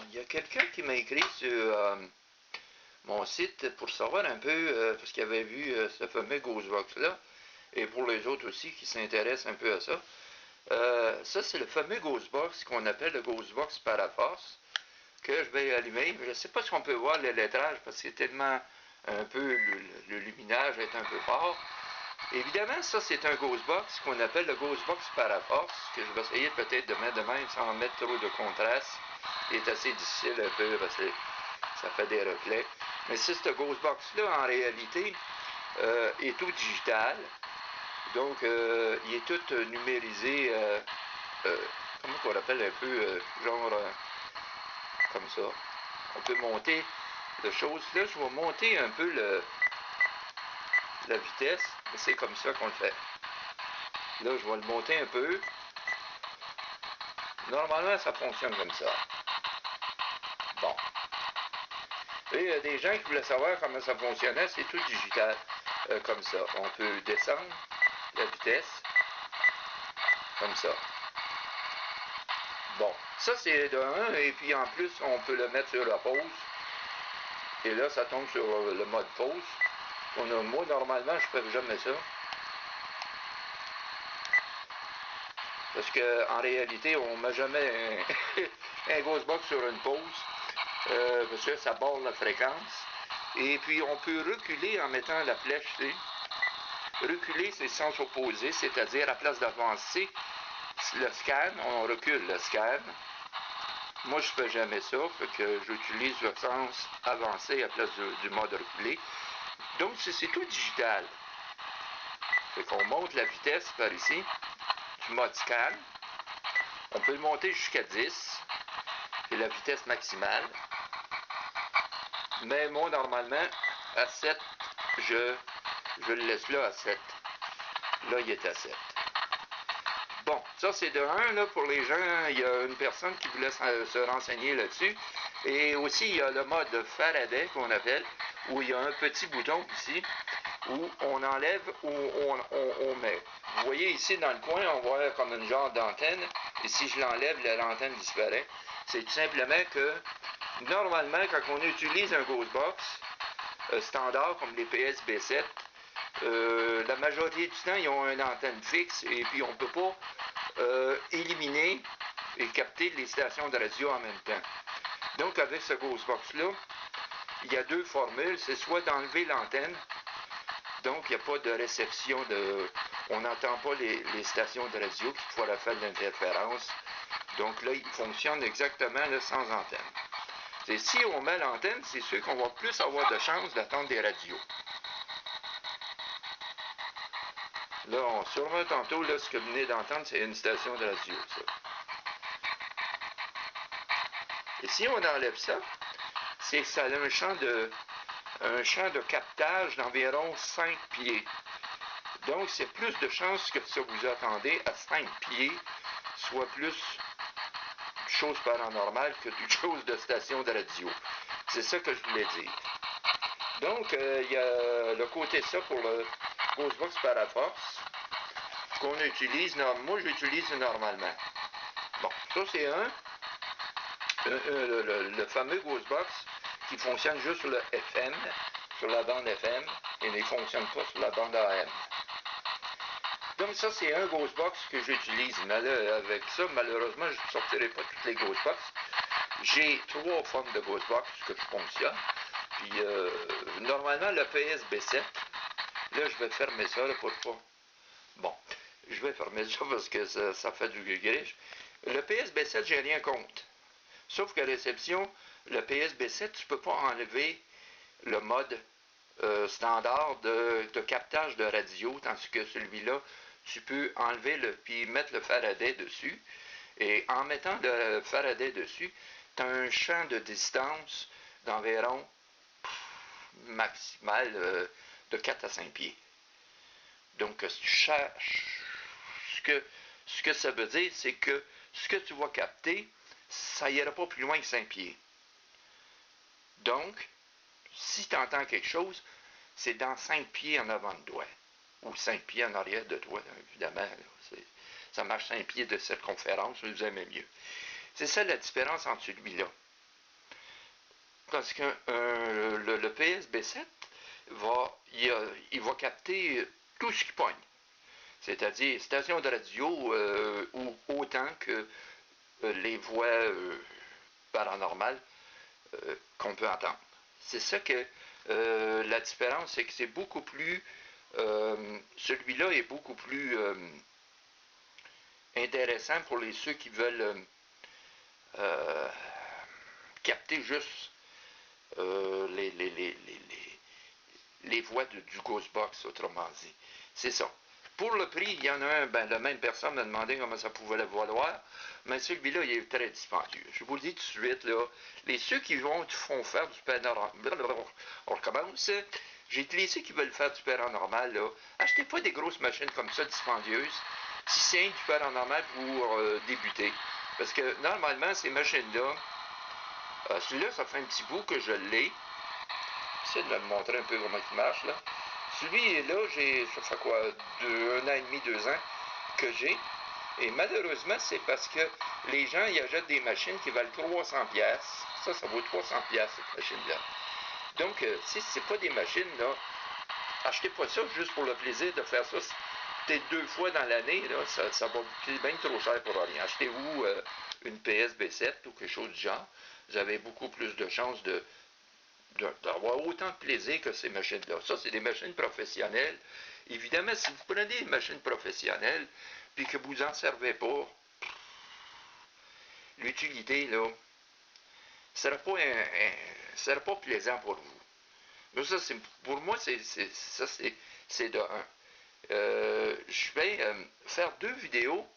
Il y a quelqu'un qui m'a écrit sur mon site pour savoir un peu, parce qu'il avait vu ce fameux Ghostbox-là, et pour les autres aussi qui s'intéressent un peu à ça. Ça, c'est le fameux Ghostbox qu'on appelle le Ghostbox Paraforce, que je vais allumer. Je ne sais pas si on peut voir le lettrage, parce que c'est tellement un peu, le luminage est un peu fort. Évidemment, ça, c'est un Ghostbox qu'on appelle le Ghostbox Paraforce, que je vais essayer peut-être de mettre de même sans mettre trop de contraste. Il est assez difficile un peu parce que ça fait des reflets. Mais ce Ghostbox-là, en réalité, est tout digital. Donc, il est tout numérisé, comment on l'appelle un peu, genre comme ça. On peut monter les choses. Là, je vais monter un peu la vitesse. C'est comme ça qu'on le fait. Là, je vais le monter un peu. Normalement, ça fonctionne comme ça. Bon. Et il y a des gens qui voulaient savoir comment ça fonctionnait. C'est tout digital, comme ça. On peut descendre la vitesse, comme ça. Bon, ça c'est de 1, et puis en plus, on peut le mettre sur la pause. Et là, ça tombe sur le mode pause. Moi, normalement, je ne fais jamais ça. Parce qu'en réalité, on ne met jamais un Ghostbox sur une pause. Parce que ça barre la fréquence. Et puis, on peut reculer en mettant la flèche, tu sais. Reculer, c'est sens opposé, c'est-à-dire à place d'avancer le scan, on recule le scan. Moi, je ne fais jamais ça, fait que j'utilise le sens avancé à place du mode reculé. Donc, c'est tout digital. Fait qu'on monte la vitesse par ici, du mode scan. On peut le monter jusqu'à 10, c'est la vitesse maximale. Mais moi, normalement, à 7, je le laisse là à 7. Là, il est à 7. Bon, ça c'est de 1, là, pour les gens, il y a une personne qui voulait se renseigner là-dessus. Et aussi, il y a le mode Faraday qu'on appelle, où il y a un petit bouton ici, où on enlève ou on met. Vous voyez ici dans le coin, on voit comme une genre d'antenne, et si je l'enlève, l'antenne disparaît. C'est tout simplement que, normalement, quand on utilise un Ghostbox standard comme les PSB7, la majorité du temps, ils ont une antenne fixe et puis on ne peut pas éliminer et capter les stations de radio en même temps. Donc, avec ce Ghostbox-là, il y a deux formules. C'est soit d'enlever l'antenne, donc il n'y a pas de réception on n'entend pas les stations de radio qui pourraient faire de l'interférence. Donc là, il fonctionne exactement là, sans antenne. Et si on met l'antenne, c'est sûr qu'on va plus avoir de chances d'attendre des radios. Là, sûrement tantôt, là, ce que vous venez d'entendre, c'est une station de radio, ça. Et si on enlève ça, c'est que ça a un champ de captage d'environ 5 pieds. Donc, c'est plus de chances que ça vous attendez à 5 pieds soit plus chose paranormale que d'une chose de station de radio. C'est ça que je voulais dire. Donc, il y a le côté ça pour le Ghostbox Paraforce qu'on utilise, moi j'utilise normalement. Bon, ça c'est le fameux Ghostbox qui fonctionne juste sur le FM, sur la bande FM, et ne fonctionne pas sur la bande AM. Donc ça c'est un Ghostbox que j'utilise. Avec ça, malheureusement, je ne sortirai pas toutes les Ghostbox. J'ai 3 formes de Ghostbox que je fonctionne. Puis normalement le PSB7, là je vais fermer ça là, pour pas. Bon, je vais fermer ça parce que ça fait du griche. Le PSB7, j'ai rien contre. Sauf qu'à réception, le PSB7, tu ne peux pas enlever le mode standard de captage de radio, tandis que celui-là, tu peux enlever puis mettre le Faraday dessus. Et en mettant le Faraday dessus, tu as un champ de distance d'environ maximal de 4 à 5 pieds. Donc, ce que ça veut dire, c'est que ce que tu vas capter, ça n'ira pas plus loin que 5 pieds. Donc, si tu entends quelque chose, c'est dans 5 pieds en avant de toi, ou 5 pieds en arrière de toi, évidemment. Ça marche 5 pieds de circonférence, vous aimez mieux. C'est ça la différence entre celui-là. parce que le PSB7 il va capter tout ce qui pogne. C'est-à-dire station de radio ou autant que les voix paranormales qu'on peut entendre. C'est ça que la différence, c'est que c'est beaucoup plus... celui-là est beaucoup plus intéressant pour ceux qui veulent capter juste les voix du Ghostbox, autrement dit. C'est ça. Pour le prix, il y en a un, la même personne m'a demandé comment ça pouvait le valoir, mais celui-là, il est très dispendieux. Je vous le dis tout de suite, là, ceux qui font faire du paranormal, on recommence, j'ai ceux qui veulent faire du paranormal, là, achetez pas des grosses machines comme ça, dispendieuses, si c'est du paranormal pour débuter. Parce que, normalement, ces machines-là, celui-là, ça fait un petit bout que je l'ai. J'essaie de me montrer un peu comment il marche, là. Celui-là, ça fait quoi, 1 an et demi, 2 ans que j'ai. Et malheureusement, c'est parce que les gens, ils achètent des machines qui valent 300$. Ça vaut 300$ cette machine-là. Donc, si c'est pas des machines, là, achetez pas ça juste pour le plaisir de faire ça. Peut-être 2 fois dans l'année, là, ça va coûter bien trop cher pour rien. Achetez-vous une PSB7 ou quelque chose du genre. Vous avez beaucoup plus de chances d'avoir autant de plaisir que ces machines-là. Ça, c'est des machines professionnelles. Évidemment, si vous prenez des machines professionnelles puis que vous n'en servez pas, l'utilité, là, sera pas plaisant pour vous. Mais ça, pour moi, c'est de un. Je vais faire 2 vidéos.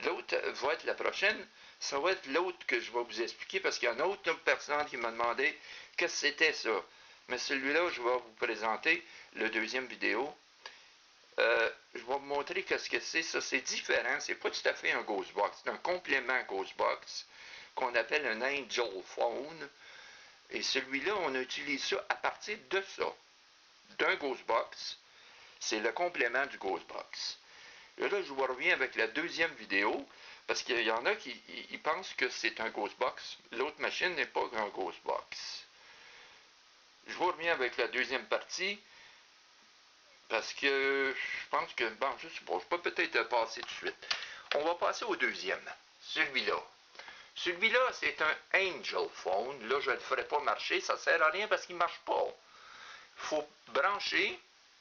L'autre va être la prochaine. Ça va être l'autre que je vais vous expliquer parce qu'il y a une autre personne qui m'a demandé qu'est-ce que c'était ça. Mais celui-là, je vais vous présenter le deuxième vidéo. Je vais vous montrer qu'est-ce que c'est. Ça, c'est différent. C'est pas tout à fait un Ghostbox. C'est un complément Ghostbox qu'on appelle un Angel Phone. Et celui-là, on utilise ça à partir de ça. D'un Ghostbox. C'est le complément du Ghostbox. Et là, je vous reviens avec la deuxième vidéo, parce qu'il y en a qui pensent que c'est un Ghostbox. L'autre machine n'est pas un Ghostbox. Je vous reviens avec la deuxième partie, parce que je pense que, bon, je sais pas, je peux peut-être passer tout de suite. On va passer au deuxième, celui-là. Celui-là, c'est un Angel Phone. Là, je ne le ferai pas marcher, ça ne sert à rien parce qu'il ne marche pas. Il faut brancher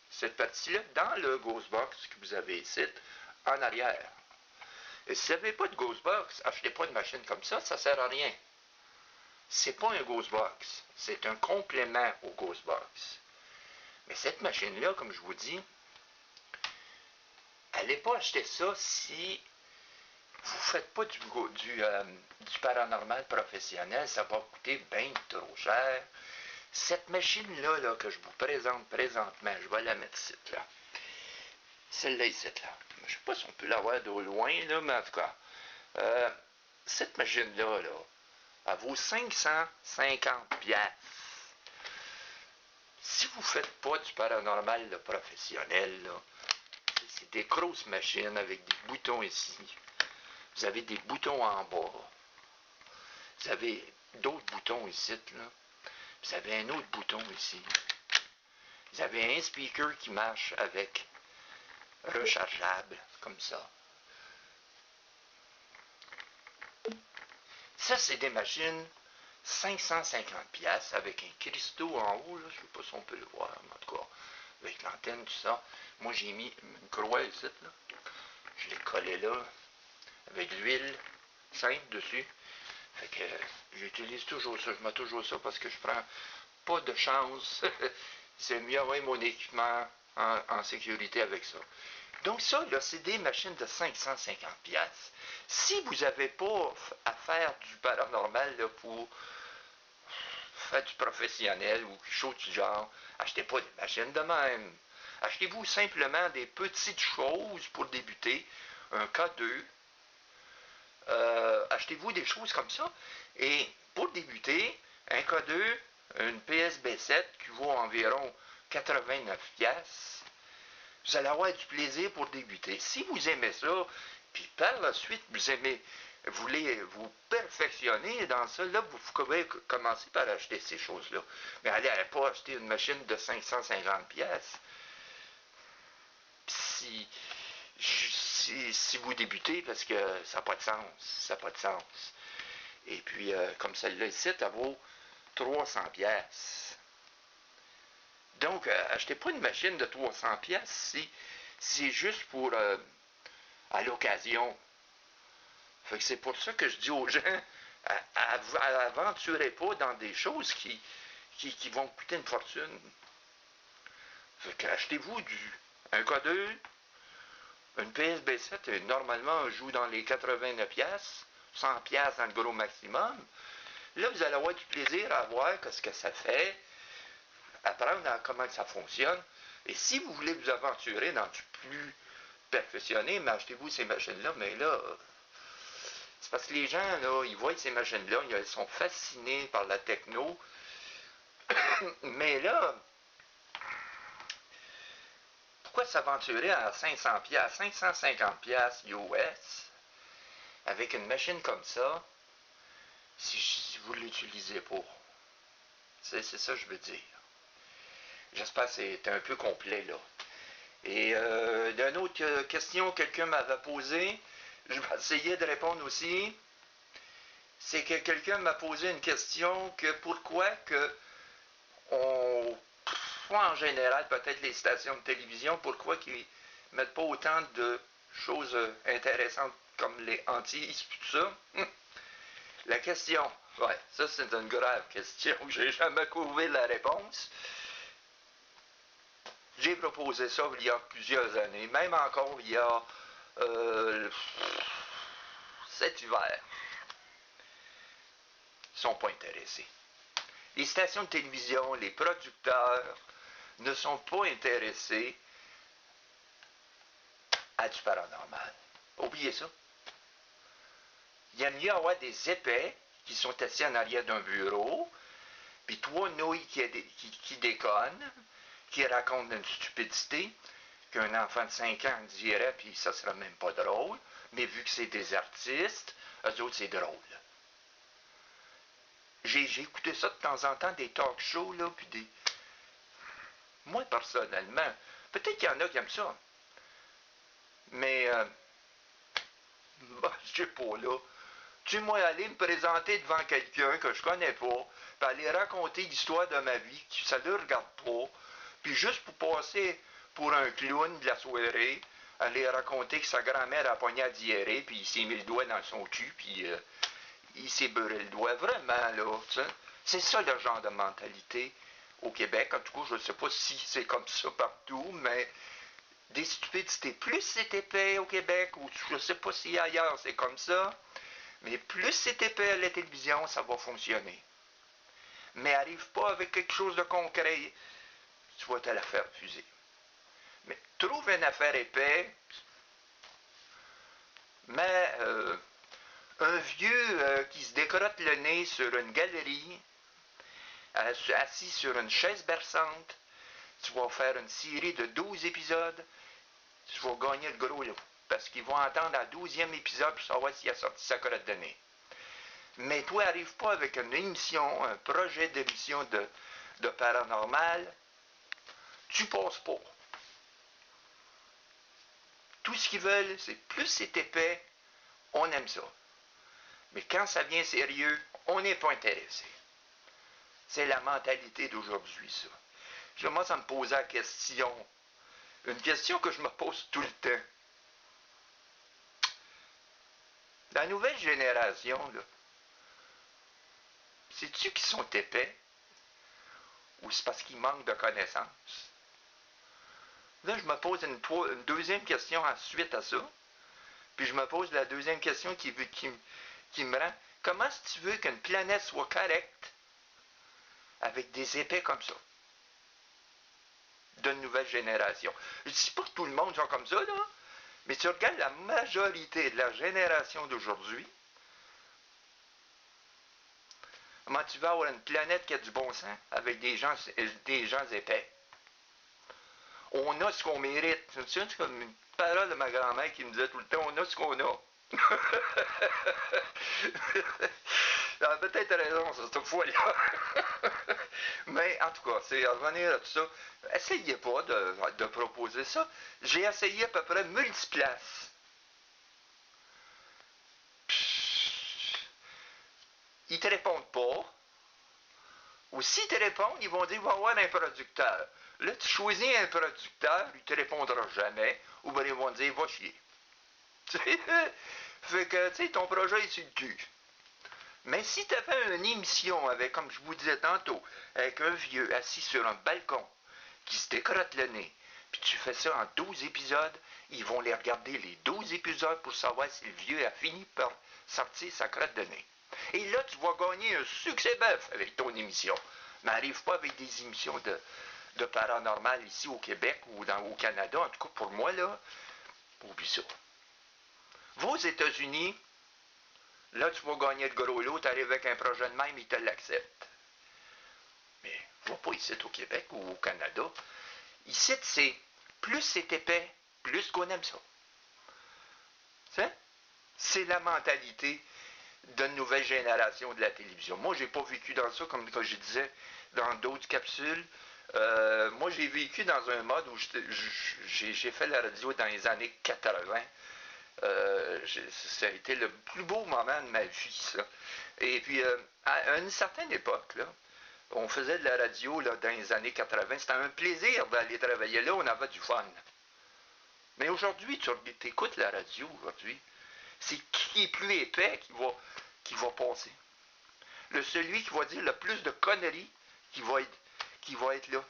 cette partie-là dans le Ghostbox que vous avez ici, en arrière. Et si vous n'avez pas de Ghostbox, achetez pas de machine comme ça ne sert à rien. C'est pas un Ghostbox, c'est un complément au Ghostbox. Mais cette machine-là, comme je vous dis, allez pas acheter ça si vous ne faites pas du paranormal professionnel, ça va coûter bien trop cher. Cette machine-là là, que je vous présente présentement, je vais la mettre ici, là. Celle-là ici, là. Je ne sais pas si on peut la voir de loin, là, mais en tout cas, cette machine-là, là, elle vaut 550$. Si vous ne faites pas du paranormal là, professionnel, là, c'est des grosses machines avec des boutons ici. Vous avez des boutons en bas. Vous avez d'autres boutons ici, là. Vous avez un autre bouton ici. Vous avez un speaker qui marche avec rechargeable, comme ça. Ça, c'est des machines 550$ avec un cristaux en haut, là. Je ne sais pas si on peut le voir, mais en tout cas, avec l'antenne, tout ça. Moi, j'ai mis une croix ici, là. Je l'ai collé là, avec l'huile simple dessus. Fait que j'utilise toujours ça. Je mets toujours ça parce que je prends pas de chance. C'est mieux avoir mon équipement en sécurité avec ça. Donc ça, là, c'est des machines de 550$. Si vous n'avez pas à faire du paranormal là, pour faire du professionnel ou quelque chose du genre, achetez pas des machines de même. Achetez-vous simplement des petites choses pour débuter, un K2. Achetez-vous des choses comme ça. Et pour débuter, un K2, une PSB7 qui vaut environ 89$, vous allez avoir du plaisir pour débuter. Si vous aimez ça, puis par la suite, vous aimez voulez vous perfectionner dans ça, là, vous pouvez commencer par acheter ces choses-là. Mais allez pas acheter une machine de 550 pièces. Si vous débutez, parce que ça n'a pas de sens. Ça n'a pas de sens. Et puis, comme celle-là ici, elle vaut 300 pièces. Donc, achetez pas une machine de 300 pièces si c'est juste pour à l'occasion. Fait que c'est pour ça que je dis aux gens, aventurez pas dans des choses qui vont coûter une fortune. Fait que achetez-vous un K2, une PSB 7, et normalement on joue dans les 89 pièces, 100 pièces dans le gros maximum. Là, vous allez avoir du plaisir à voir ce que ça fait, apprendre à comment ça fonctionne. Et si vous voulez vous aventurer dans du plus perfectionné, mais achetez-vous ces machines-là, mais là, c'est parce que les gens, là, ils voient ces machines-là, ils sont fascinés par la techno. Mais là, pourquoi s'aventurer à 500 pièces, 550 pièces US avec une machine comme ça si vous ne l'utilisez pas? C'est ça que je veux dire. J'espère que c'est un peu complet, là. Et d'une autre question que quelqu'un m'avait posée, je vais essayer de répondre aussi. C'est que quelqu'un m'a posé une question que pourquoi que en général, peut-être les stations de télévision, pourquoi qu'ils mettent pas autant de choses intéressantes comme les hantises, tout ça? La question, ouais, ça c'est une grave question, j'ai jamais trouvé la réponse. J'ai proposé ça il y a plusieurs années, même encore il y a cet hiver. Ils ne sont pas intéressés. Les stations de télévision, les producteurs ne sont pas intéressés à du paranormal. Oubliez ça. Il y a mieux avoir des épais qui sont assis en arrière d'un bureau, puis trois nouilles qui déconnent, qui racontent une stupidité qu'un enfant de 5 ans dirait, puis ça sera même pas drôle, mais vu que c'est des artistes, eux autres, c'est drôle. J'ai écouté ça de temps en temps, des talk shows, là, puis des... Moi, personnellement, peut-être qu'il y en a qui aiment ça, mais, bah, je sais pas, là. Tu moi aller me présenter devant quelqu'un que je connais pas, puis aller raconter l'histoire de ma vie, que ça ne le regarde pas, puis juste pour passer pour un clown de la soirée, aller raconter que sa grand-mère a pogné à diarrhée, puis il s'est mis le doigt dans son cul, puis il s'est beurré le doigt. Vraiment, là, t'sais. C'est ça le genre de mentalité au Québec. En tout cas, je ne sais pas si c'est comme ça partout, mais des stupidités. Plus c'est épais au Québec, ou je ne sais pas si ailleurs c'est comme ça, mais plus c'est épais à la télévision, ça va fonctionner. Mais arrive pas avec quelque chose de concret, tu vas te la faire refuser. Mais trouve une affaire épais, mais un vieux qui se décrotte le nez sur une galerie, assis sur une chaise berçante, tu vas faire une série de 12 épisodes, tu vas gagner le gros lot. Parce qu'ils vont entendre à 12e épisode pour savoir s'il a sorti sa crotte de nez. Mais toi, arrive pas avec une émission, un projet d'émission de paranormal, tu passes pas. Tout ce qu'ils veulent, c'est plus c'est épais, on aime ça. Mais quand ça vient sérieux, on n'est pas intéressé. C'est la mentalité d'aujourd'hui, ça. Je commence à me poser la question. Une question que je me pose tout le temps. La nouvelle génération, là, sais-tu qu'ils sont épais? Ou c'est parce qu'ils manquent de connaissances? Là, je me pose une deuxième question ensuite à ça. Puis je me pose la deuxième question qui me rend. Comment est-ce que tu veux qu'une planète soit correcte avec des épais comme ça? D'une nouvelle génération. Je ne dis pas que tout le monde sont comme ça, là. Mais tu regardes la majorité de la génération d'aujourd'hui, comment tu vas avoir une planète qui a du bon sens avec des gens épais? On a ce qu'on mérite. C'est comme une parole de ma grand-mère qui me disait tout le temps, on a ce qu'on a. Ah, peut-être raison, cette fois-là. Mais en tout cas, c'est à revenir à tout ça. Essayez pas de proposer ça. J'ai essayé à peu près multiplaces. Ils te répondent pas. Ou s'ils te répondent, ils vont dire va avoir un producteur. Là, tu choisis un producteur, il te répondra jamais. Ou bien ils vont dire va chier. Fait que, tu sais, ton projet est sur le cul. Mais si tu avais une émission avec, comme je vous disais tantôt, avec un vieux assis sur un balcon qui se décrotte le nez, puis tu fais ça en 12 épisodes, ils vont les regarder les 12 épisodes pour savoir si le vieux a fini par sortir sa crotte de nez. Et là, tu vas gagner un succès bœuf avec ton émission. Mais arrive pas avec des émissions de paranormal ici au Québec ou au Canada. En tout cas, pour moi, là, oublie ça. Vos États-Unis, là, tu vas gagner le gros lot, tu arrives avec un projet de même, ils te l'acceptent. Mais va pas ici au Québec ou au Canada. Ici, plus c'est épais, plus qu'on aime ça. C'est la mentalité d'une nouvelle génération de la télévision. Moi, j'ai pas vécu dans ça, comme je disais, dans d'autres capsules. Moi, j'ai vécu dans un mode où j'ai fait la radio dans les années 80. Ça a été le plus beau moment de ma vie, ça. Et puis, à une certaine époque, là, on faisait de la radio là, dans les années 80. C'était un plaisir d'aller travailler là, on avait du fun. Mais aujourd'hui, tu écoutes la radio aujourd'hui. C'est qui est plus épais qui va passer. Celui qui va dire le plus de conneries qui va être là.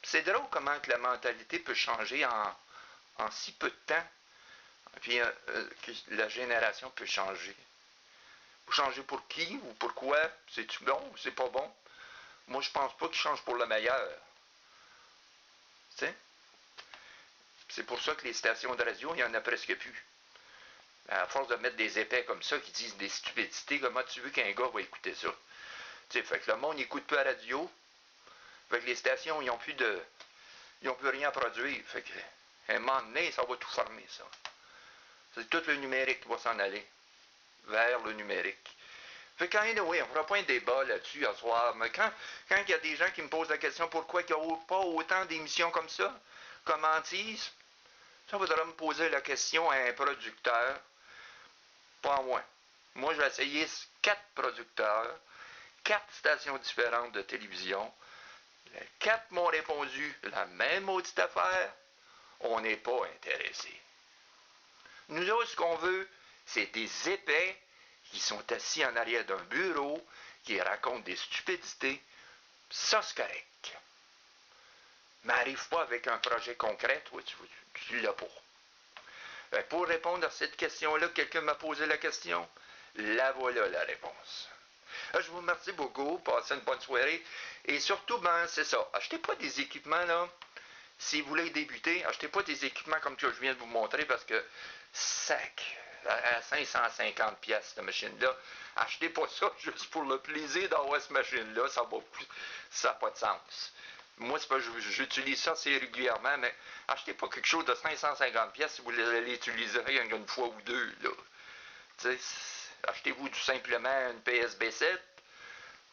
C'est drôle comment que la mentalité peut changer en si peu de temps. Puis que la génération peut changer. Changer pour qui ou pourquoi? C'est-tu bon ou c'est pas bon? Moi, je pense pas qu'il change pour le meilleur. Tu sais? C'est pour ça que les stations de radio, il n'y en a presque plus. À force de mettre des épais comme ça qui disent des stupidités, comment tu veux qu'un gars va écouter ça? Tu sais, fait que le monde n'écoute plus la radio. Fait que les stations, ils n'ont plus rien à produire. Fait que, à un moment donné, ça va tout fermer, ça. C'est tout le numérique qui va s'en aller vers le numérique. Fait que, anyway, on fera pas un débat là-dessus à soir, mais quand il y a des gens qui me posent la question pourquoi il n'y a pas autant d'émissions comme ça, comme Antise, ça faudra me poser la question à un producteur, pas à moi. Moi, j'ai essayé 4 producteurs, 4 stations différentes de télévision. Les 4 m'ont répondu la même maudite affaire. On n'est pas intéressé. Nous autres, ce qu'on veut, c'est des épais qui sont assis en arrière d'un bureau, qui racontent des stupidités. Ça, c'est correct. Mais arrive pas avec un projet concret, toi, tu l'as pas. Pour répondre à cette question-là, quelqu'un m'a posé la question. La voilà la réponse. Je vous remercie beaucoup. Passez une bonne soirée. Et surtout, c'est ça. Achetez pas des équipements, là. Si vous voulez débuter, achetez pas des équipements comme que je viens de vous montrer parce que sac à 550 pièces cette machine-là. Achetez pas ça juste pour le plaisir d'avoir cette machine-là. Ça n'a pas de sens. Moi, c'est pas, j'utilise ça assez régulièrement, mais achetez pas quelque chose de 550 pièces si vous l'utiliserez une fois ou deux, là. Achetez-vous tout simplement une PSB 7,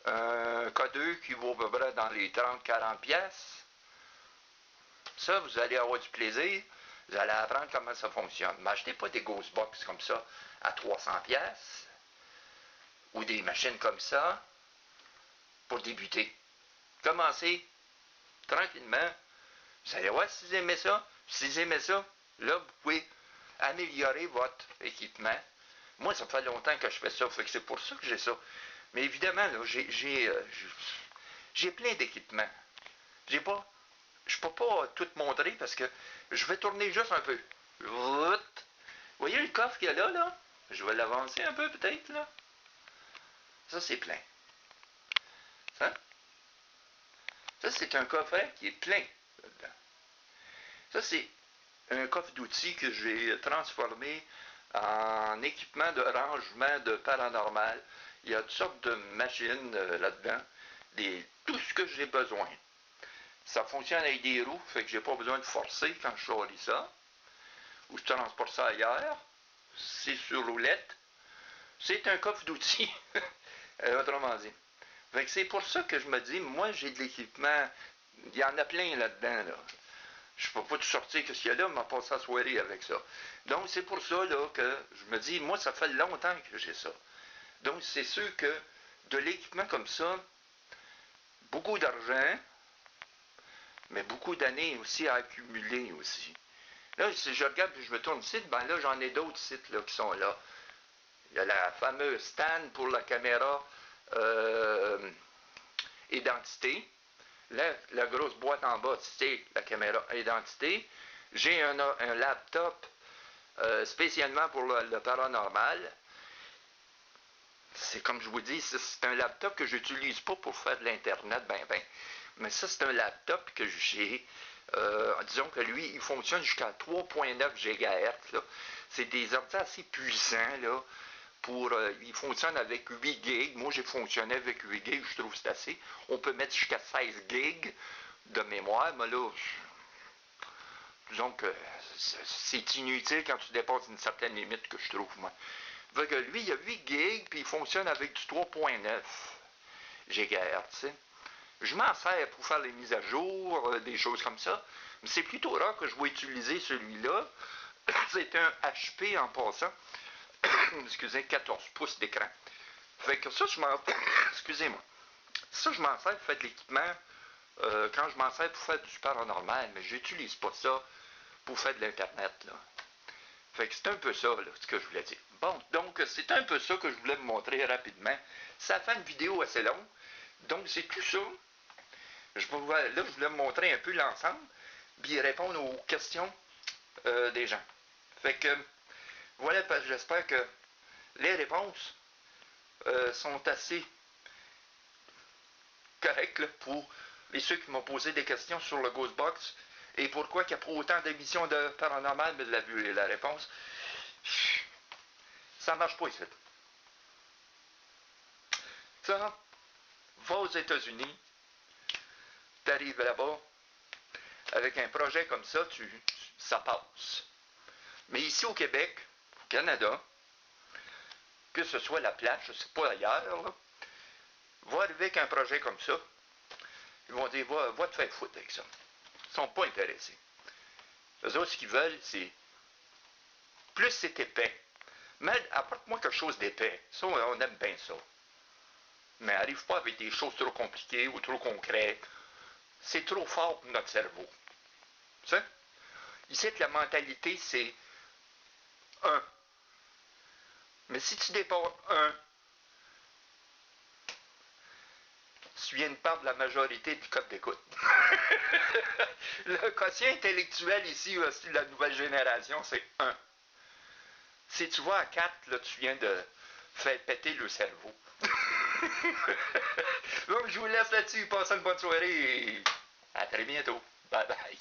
un K2 qui vaut à peu près dans les 30-40 pièces. Ça, vous allez avoir du plaisir. Vous allez apprendre comment ça fonctionne. Mais achetez pas des Ghostbox comme ça à 300 pièces ou des machines comme ça pour débuter. Commencez tranquillement. Vous allez voir si vous aimez ça. Si vous aimez ça, là, vous pouvez améliorer votre équipement. Moi, ça fait longtemps que je fais ça, fait que c'est pour ça que j'ai ça. Mais évidemment, là, j'ai plein d'équipements. Je peux pas tout montrer parce que je vais tourner juste un peu. Vous voyez le coffre qu'il y a là, là? Je vais l'avancer un peu peut-être, là. Ça, c'est plein. Ça, c'est un coffret qui est plein là-dedans. Ça, c'est un coffre d'outils que j'ai transformé en équipement de rangement de paranormal. Il y a toutes sortes de machines là-dedans, tout ce que j'ai besoin. Ça fonctionne avec des roues, fait que j'ai pas besoin de forcer quand je choisis ça. où je transporte ça ailleurs. C'est sur roulette. C'est un coffre d'outils, autrement dit. Fait que c'est pour ça que je me dis, moi j'ai de l'équipement, il y en a plein là-dedans. Là. Je ne peux pas tout sortir ce qu'il y a là, mais passer la soirée avec ça. Donc c'est pour ça là, que je me dis, moi ça fait longtemps que j'ai ça. Donc c'est sûr que de l'équipement comme ça, beaucoup d'argent, mais beaucoup d'années aussi à accumuler aussi. Là, si je regarde et je me tourne ici, ben là, j'en ai d'autres sites là, qui sont là. Il y a la fameuse stand pour la caméra identité. Là, la grosse boîte en bas, c'est la caméra identité. J'ai un laptop spécialement pour le paranormal. C'est comme je vous dis, c'est un laptop que j'utilise pas pour faire de l'Internet, mais ça, c'est un laptop que j'ai. Disons que lui, il fonctionne jusqu'à 3.9 GHz. C'est des ordinateurs assez puissants. Là, il fonctionne avec 8 gigs. Moi, j'ai fonctionné avec 8 gigs. Je trouve que c'est assez. On peut mettre jusqu'à 16 gigs de mémoire. Mais là, disons que c'est inutile quand tu dépasses une certaine limite que je trouve, moi. Fait que lui, il a 8 gigs, puis il fonctionne avec du 3.9 GHz. Je m'en sers pour faire les mises à jour, des choses comme ça. Mais c'est plutôt rare que je vais utiliser celui-là. C'est un HP en passant. Excusez, 14 pouces d'écran. Fait que ça, je m'en... Excusez-moi. Ça, je m'en sers pour faire de l'équipement quand je m'en sers pour faire du paranormal, mais j'utilise pas ça pour faire de l'Internet, là. Fait que c'est un peu ça, là, ce que je voulais dire. Bon, donc, c'est un peu ça que je voulais vous montrer rapidement. Ça fait une vidéo assez longue. Donc, c'est tout ça. Là, je voulais vous montrer un peu l'ensemble, puis répondre aux questions des gens. Fait que, voilà, j'espère que les réponses sont assez correctes là, pour ceux qui m'ont posé des questions sur le Ghostbox. Et pourquoi il n'y a pas autant d'émissions de paranormal, mais de la réponse, ça ne marche pas ici. Ça, va aux États-Unis, tu arrives là-bas, avec un projet comme ça, ça passe. Mais ici au Québec, au Canada, que ce soit la place, je ne sais pas ailleurs, là, va arriver avec un projet comme ça, ils vont dire, va te faire foutre avec ça. Ils ne sont pas intéressés. Eux autres, ce qu'ils veulent, c'est plus c'est épais. Mais apporte-moi quelque chose d'épais. Ça, on aime bien ça. Mais arrive pas avec des choses trop compliquées ou trop concrètes. C'est trop fort pour notre cerveau. Tu sais? Ici, la mentalité, c'est 1. Mais si tu dépasses 1, tu viens de perdre la majorité du code d'écoute. Le quotient intellectuel ici, de la nouvelle génération, c'est 1. Si tu vas à 4, là, tu viens de faire péter le cerveau. Donc, je vous laisse là-dessus. Passez une bonne soirée et à très bientôt. Bye bye.